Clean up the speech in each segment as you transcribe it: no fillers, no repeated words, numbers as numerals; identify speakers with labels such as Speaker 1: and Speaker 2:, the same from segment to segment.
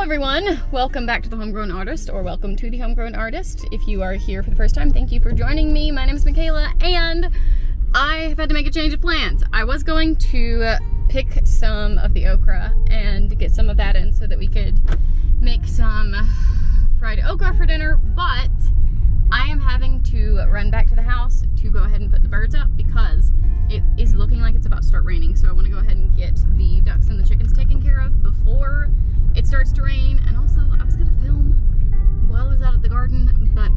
Speaker 1: everyone, welcome back to The Homegrown Artist, or welcome to The Homegrown Artist. If you are here for the first time, thank you for joining me. My name is Michaela, and I have had to make a change of plans. I was going to pick some of the okra and get some of that in so that we could make some fried okra for dinner, but I am having to run back to the house to go ahead and put the birds up because it is looking like it's about to start raining. So I want to go ahead and get the ducks and the chickens taken care of before it starts to rain. And also I was going to film while I was out at the garden, but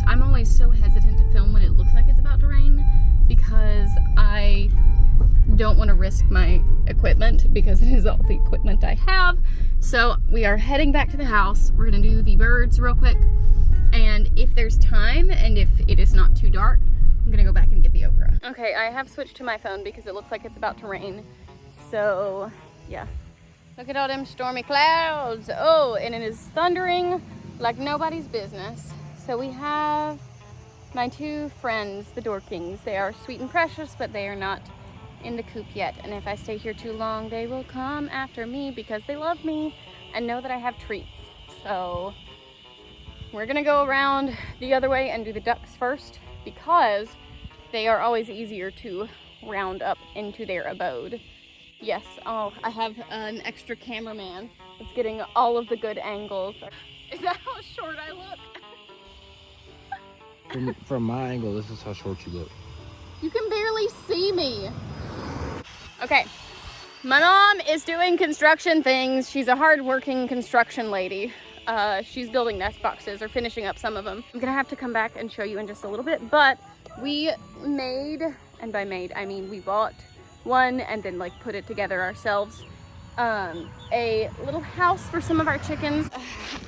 Speaker 1: I'm always so hesitant to film when it looks like it's about to rain because I don't want to risk my equipment because it is all the equipment I have. So we are heading back to the house. We're going to do the birds real quick. And if there's time and if it is not too dark, I'm gonna go back and get the okra. Okay, I have switched to my phone because it looks like it's about to rain. So, yeah. Look at all them stormy clouds. Oh, and it is thundering like nobody's business. So we have my two friends, the Dorkings. They are sweet and precious, but they are not in the coop yet. And if I stay here too long, they will come after me because they love me and know that I have treats. So we're gonna go around the other way and do the ducks first because they are always easier to round up into their abode. Yes, oh, I have an extra cameraman that's getting all of the good angles. Is that how short I look?
Speaker 2: From my angle, this is how short you look.
Speaker 1: You can barely see me. Okay, my mom is doing construction things. She's a hard-working construction lady. She's building nest boxes or finishing up some of them. I'm gonna have to come back and show you in just a little bit, but we made, and by made I mean we bought one and then like put it together ourselves, a little house for some of our chickens.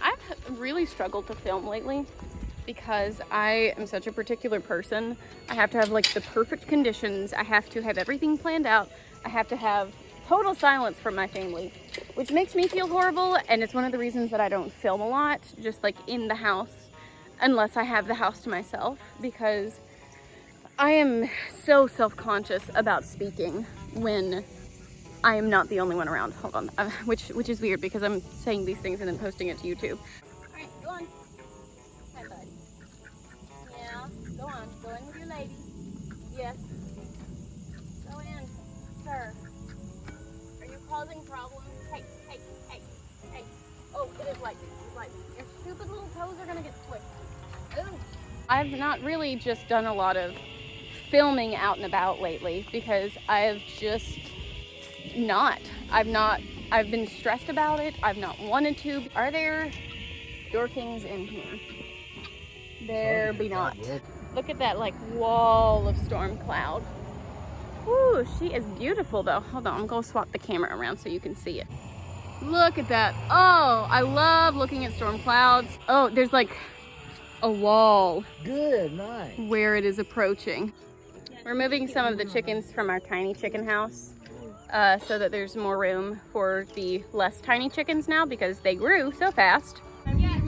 Speaker 1: I've really struggled to film lately because I am such a particular person. I have to have like the perfect conditions. I have to have everything planned out. I have to have total silence from my family, which makes me feel horrible, and it's one of the reasons that I don't film a lot, just like in the house, unless I have the house to myself, because I am so self-conscious about speaking when I am not the only one around. Hold on, which is weird because I'm saying these things and then posting it to YouTube. All right, go on. Hi, bud. Yeah, go in with your lady. Yes. Go in, sir. Causing problems. Hey. Oh, it is lightning. It's lightning. Your stupid little toes are gonna get squished. Ooh. I've not really just done a lot of filming out and about lately because I've just not. I've been stressed about it. I've not wanted to. Are there Dorkings in here? There be not. Look at that like wall of storm cloud. Ooh, she is beautiful though. Hold on, I'm gonna swap the camera around so you can see it. Look at that. Oh, I love looking at storm clouds. Oh, there's like a wall.
Speaker 2: Good, nice.
Speaker 1: Where it is approaching. We're moving some of the chickens from our tiny chicken house so that there's more room for the less tiny chickens now because they grew so fast.
Speaker 3: Yeah,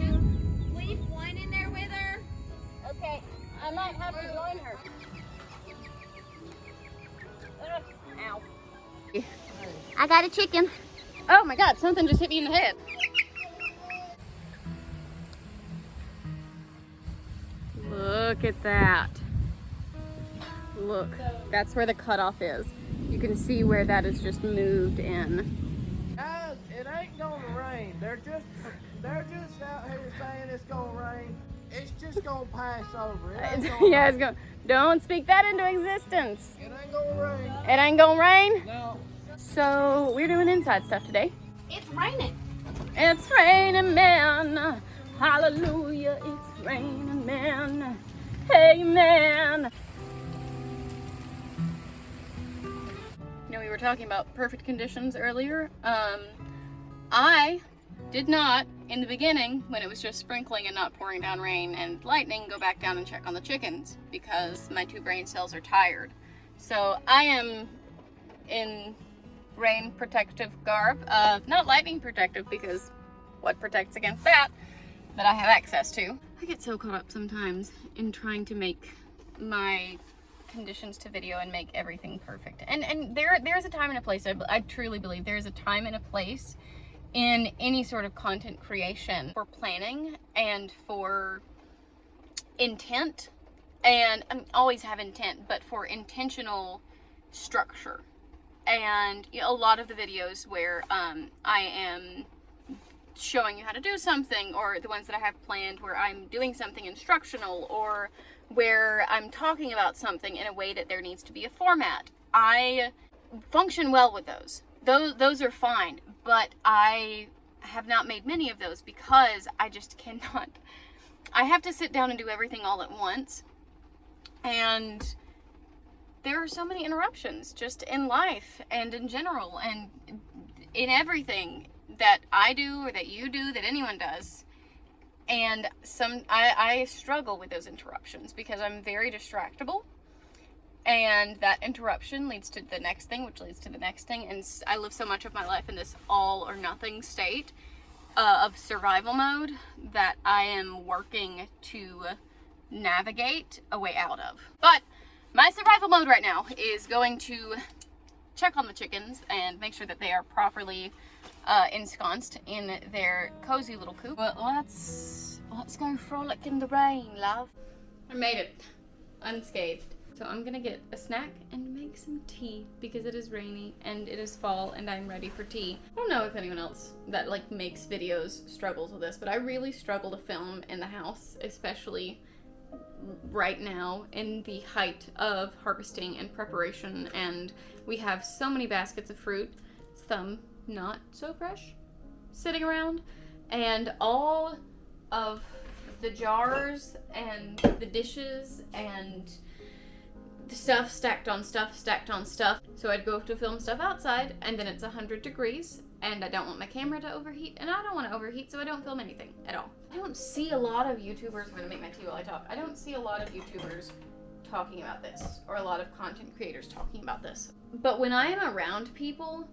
Speaker 3: leave one in there with her.
Speaker 1: Okay, I might have to join her. Ow. I got a chicken. Oh my God, something just hit me in the head. Look at that. Look, that's where the cutoff is. You can see where that is just moved in.
Speaker 4: Guys, it ain't gonna rain. They're just out here saying it's gonna rain. It's just gonna pass over. It ain't gonna
Speaker 1: Yeah,
Speaker 4: rain.
Speaker 1: it's going. Don't speak that into existence.
Speaker 4: It ain't gonna rain.
Speaker 1: It ain't gonna rain.
Speaker 4: No.
Speaker 1: So we're doing inside stuff today.
Speaker 3: It's raining.
Speaker 1: It's raining, man. Hallelujah, it's raining, man. Amen. You know, we were talking about perfect conditions earlier. I did not, in the beginning, when it was just sprinkling and not pouring down rain and lightning, go back down and check on the chickens because my two brain cells are tired. So I am in rain protective garb, not lightning protective because what protects against that I have access to. I get so caught up sometimes in trying to make my conditions to video and make everything perfect. And there's a time and a place. I truly believe there's a time and a place in any sort of content creation for planning and for intent, and I always have intent, but for intentional structure. And a lot of the videos where I am showing you how to do something, or the ones that I have planned where I'm doing something instructional, or where I'm talking about something in a way that there needs to be a format, I function well with those. Those are fine, but I have not made many of those because I just cannot. I have to sit down and do everything all at once, and there are so many interruptions just in life and in general and in everything that I do or that you do, that anyone does. And I struggle with those interruptions because I'm very distractible, and that interruption leads to the next thing, which leads to the next thing. And I live so much of my life in this all or nothing state of survival mode that I am working to navigate a way out of. But my survival mode right now is going to check on the chickens and make sure that they are properly ensconced in their cozy little coop. But let's go frolic in the rain, love. I made it unscathed. So I'm gonna get a snack and make some tea because it is rainy and it is fall and I'm ready for tea. I don't know if anyone else that like makes videos struggles with this, but I really struggle to film in the house, especially right now in the height of harvesting and preparation, and we have so many baskets of fruit, some not so fresh, sitting around, and all of the jars and the dishes and stuff stacked on stuff stacked on stuff. So I'd go to film stuff outside, and then it's 100 degrees, and I don't want my camera to overheat, and I don't want to overheat, so I don't film anything at all. I don't see a lot of YouTubers, I'm gonna make my tea while I talk, I don't see a lot of YouTubers talking about this, or a lot of content creators talking about this. But when I am around people,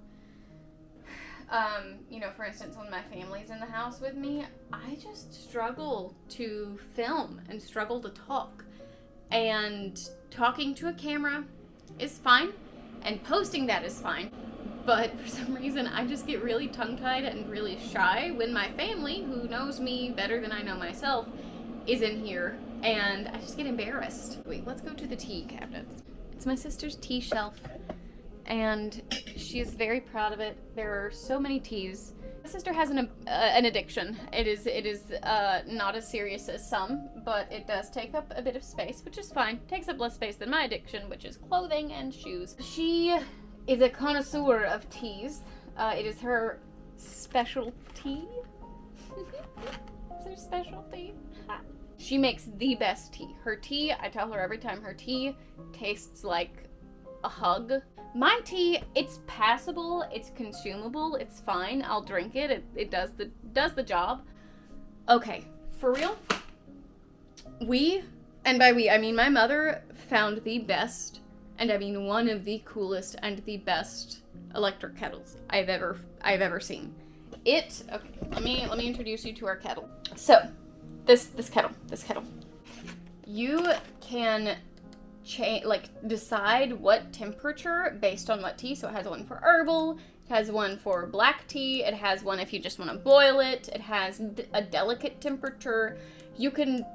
Speaker 1: you know, for instance, when my family's in the house with me, I just struggle to film and struggle to talk. And talking to a camera is fine, and posting that is fine, but for some reason I just get really tongue-tied and really shy when my family, who knows me better than I know myself, is in here, and I just get embarrassed. Wait, let's go to the tea cabinet. It's my sister's tea shelf, and she is very proud of it. There are so many teas. My sister has an addiction. It is not as serious as some, but it does take up a bit of space, which is fine. It takes up less space than my addiction, which is clothing and shoes. She is a connoisseur of teas. It is her specialty. It's her specialty. She makes the best tea. Her tea, I tell her every time, her tea tastes like a hug. My tea, it's passable, it's consumable, it's fine. I'll drink it. It does the job. Okay, for real. And by we, I mean my mother found the best, and I mean one of the coolest and the best electric kettles I've ever seen. Okay, let me introduce you to our kettle. So, this kettle. You can decide what temperature based on what tea. So it has one for herbal, it has one for black tea, it has one if you just want to boil it, it has a delicate temperature. You can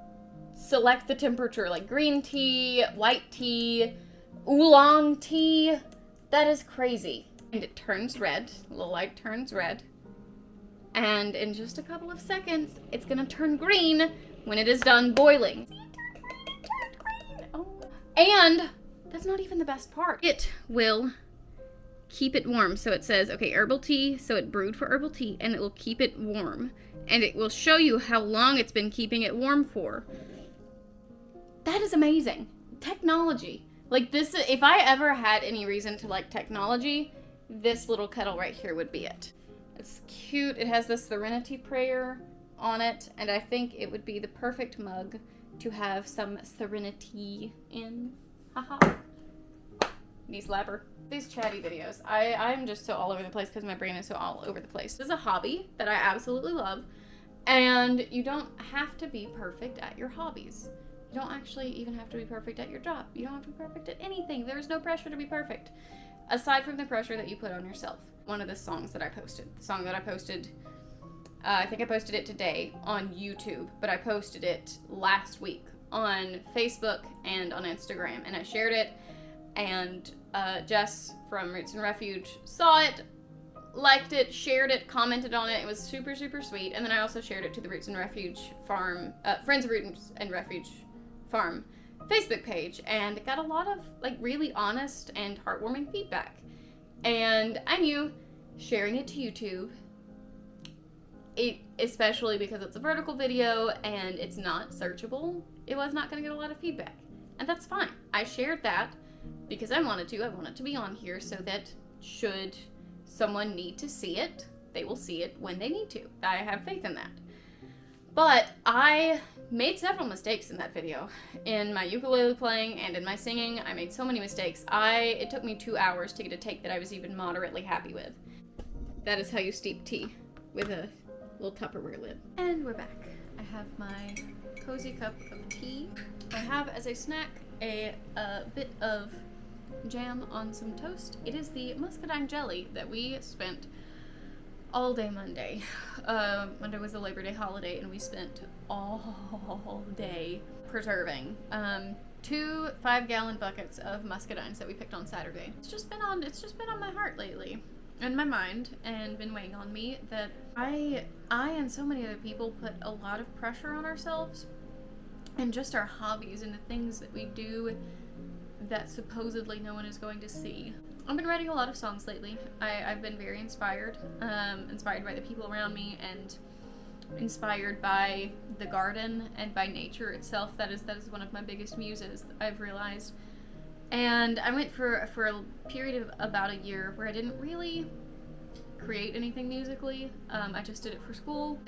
Speaker 1: select the temperature like green tea, white tea, oolong tea. That is crazy. And it turns red, the light turns red. And in just a couple of seconds, it's gonna turn green when it is done boiling. And that's not even the best part. It will keep it warm. So it says, okay, herbal tea, so it brewed for herbal tea, and it will keep it warm. And it will show you how long it's been keeping it warm for. That is amazing. Technology. Like this, if I ever had any reason to like technology, this little kettle right here would be it. It's cute. It has this Serenity prayer on it, and I think it would be the perfect mug to have some serenity in. Haha. Knee slapper. These chatty videos. I'm just so all over the place because my brain is so all over the place. This is a hobby that I absolutely love, and you don't have to be perfect at your hobbies. You don't actually even have to be perfect at your job. You don't have to be perfect at anything. There's no pressure to be perfect. aside from the pressure that you put on yourself, one of the songs that I posted, I think I posted it today on YouTube, but I posted it last week on Facebook and on Instagram, and I shared it, and Jess from Roots and Refuge saw it, liked it, shared it, commented on it. It was super, super sweet. And then I also shared it to the Roots and Refuge Farm, Friends of Roots and Refuge Farm Facebook page, and it got a lot of like really honest and heartwarming feedback. And I knew sharing it to YouTube, especially because it's a vertical video and it's not searchable, it was not going to get a lot of feedback. And that's fine. I shared that because I wanted to. I want it to be on here so that should someone need to see it, they will see it when they need to. I have faith in that. But I made several mistakes in that video. In my ukulele playing and in my singing, I made so many mistakes. It took me 2 hours to get a take that I was even moderately happy with. That is how you steep tea, with a little Tupperware lid. And we're back. I have my cozy cup of tea. I have as a snack a bit of jam on some toast. It is the muscadine jelly that we spent all day Monday. Monday was the Labor Day holiday, and we spent all day preserving 2 5-gallon buckets of muscadines that we picked on Saturday. It's just been on my heart lately, and my mind, and been weighing on me that I and so many other people put a lot of pressure on ourselves and just our hobbies and the things that we do that supposedly no one is going to see. I've been writing a lot of songs lately. I've been very inspired by the people around me, and inspired by the garden and by nature itself. That is one of my biggest muses, I've realized. And I went for a period of about a year where I didn't really create anything musically. I just did it for school.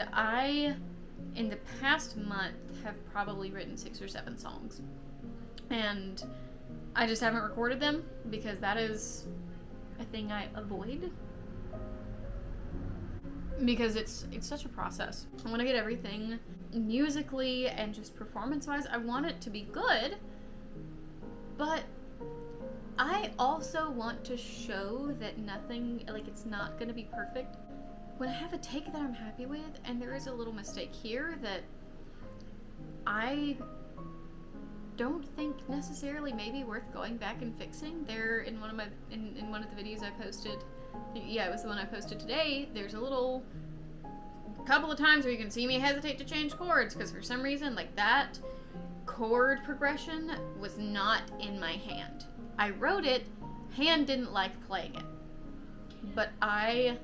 Speaker 1: In the past month, have probably written 6 or 7 songs. And I just haven't recorded them because that is a thing I avoid. Because it's such a process. I want to get everything musically and just performance-wise. I want it to be good, but I also want to show that nothing, like, it's not going to be perfect. When I have a take that I'm happy with, and there is a little mistake here that I don't think necessarily maybe worth going back and fixing. There in one of my in one of the videos I posted, yeah, it was the one I posted today, there's a couple of times where you can see me hesitate to change chords because for some reason, like, that chord progression was not in my hand. I wrote it, hand didn't like playing it, but I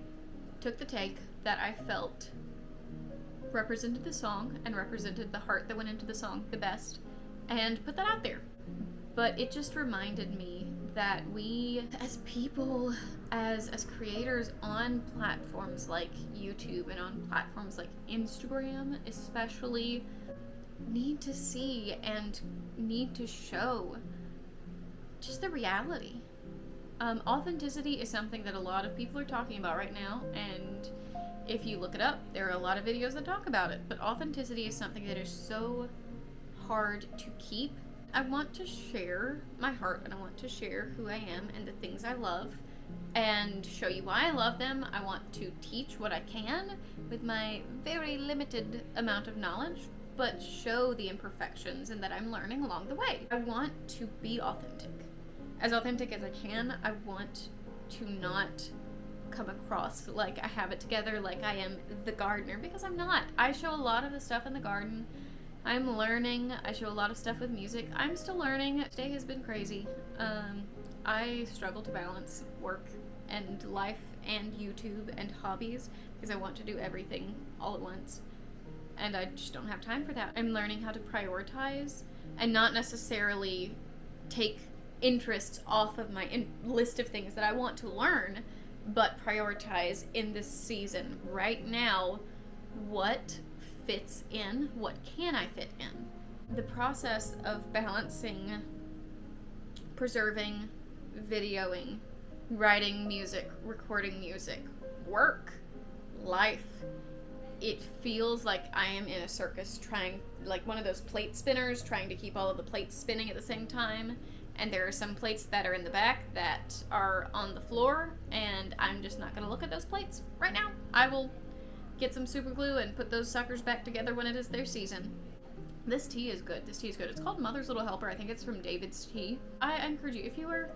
Speaker 1: took the take that I felt represented the song and represented the heart that went into the song the best, and put that out there. But it just reminded me that we, as people, as creators on platforms like YouTube and on platforms like Instagram especially, need to see and need to show just the reality. Authenticity is something that a lot of people are talking about right now, and if you look it up, there are a lot of videos that talk about it, but authenticity is something that is so hard to keep. I want to share my heart, and I want to share who I am and the things I love, and show you why I love them. I want to teach what I can with my very limited amount of knowledge, but show the imperfections and that I'm learning along the way. I want to be authentic as I can. I want to not come across like I have it together, like I am the gardener, because I'm not. I show a lot of the stuff in the garden. I'm learning. I show a lot of stuff with music. I'm still learning. Today has been crazy. I struggle to balance work and life and YouTube and hobbies because I want to do everything all at once. And I just don't have time for that. I'm learning how to prioritize and not necessarily take interests off of my list of things that I want to learn, but prioritize in this season right now what fits in, what can I fit in. The process of balancing, preserving, videoing, writing music, recording music, work, life, it feels like I am in a circus trying, like one of those plate spinners, trying to keep all of the plates spinning at the same time. And there are some plates that are in the back that are on the floor, and I'm just not gonna look at those plates right now. I will get some super glue and put those suckers back together when it is their season. This tea is good. This tea is good. It's called Mother's Little Helper. I think it's from David's Tea. I encourage you, if you are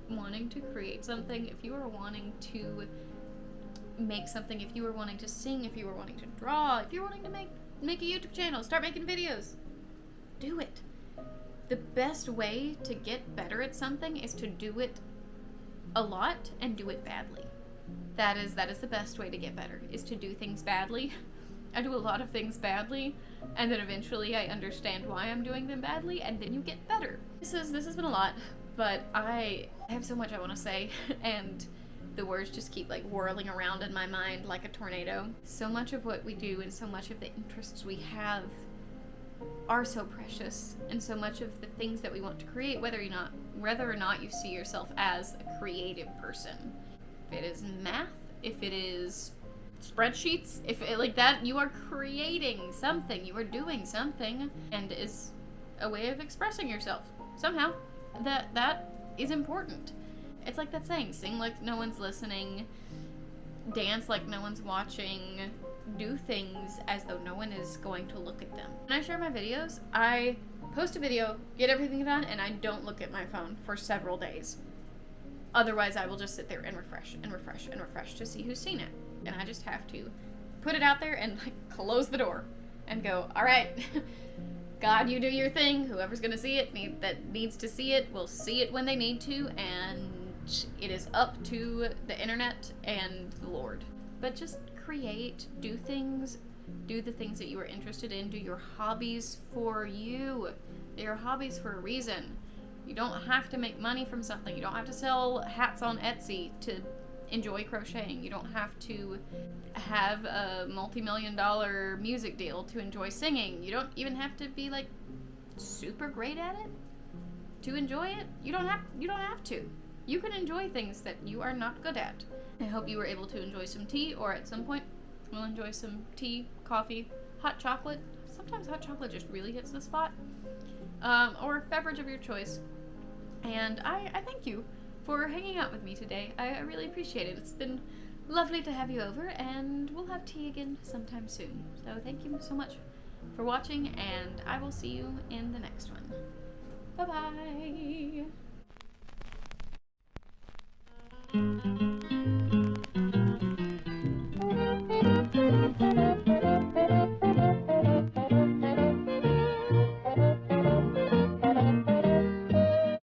Speaker 1: wanting to create something, if you are wanting to make something, if you are wanting to sing, if you are wanting to draw, if you're wanting to make a YouTube channel, start making videos, do it. The best way to get better at something is to do it a lot and do it badly. That is the best way to get better, is to do things badly. I do a lot of things badly, and then eventually I understand why I'm doing them badly, and then you get better. This has been a lot, but I have so much I want to say, and the words just keep like whirling around in my mind like a tornado. So much of what we do and so much of the interests we have are so precious, and so much of the things that we want to create, whether or not you see yourself as a creative person. If it is math, if it is spreadsheets, if it, like that, you are creating something, you are doing something, and is a way of expressing yourself somehow. That is important. It's like that saying, sing like no one's listening, dance like no one's watching, do things as though no one is going to look at them. When I share my videos, I post a video, get everything done, and I don't look at my phone for several days. Otherwise, I will just sit there and refresh and refresh and refresh to see who's seen it. And I just have to put it out there and like close the door and go, all right, God, you do your thing. Whoever's going to see it, that needs to see it, will see it when they need to, and it is up to the internet and the Lord. But just create, do things, do the things that you are interested in, do your hobbies for you. They are hobbies for a reason. You don't have to make money from something. You don't have to sell hats on Etsy to enjoy crocheting. You don't have to have a multi-million-dollar music deal to enjoy singing. You don't even have to be like super great at it to enjoy it. You don't have to. You can enjoy things that you are not good at. I hope you were able to enjoy some tea, or at some point we'll enjoy some tea, coffee, hot chocolate. Sometimes hot chocolate just really hits the spot. Or beverage of your choice. And I thank you for hanging out with me today. I really appreciate it. It's been lovely to have you over, and we'll have tea again sometime soon. So thank you so much for watching, and I will see you in the next one. Bye-bye!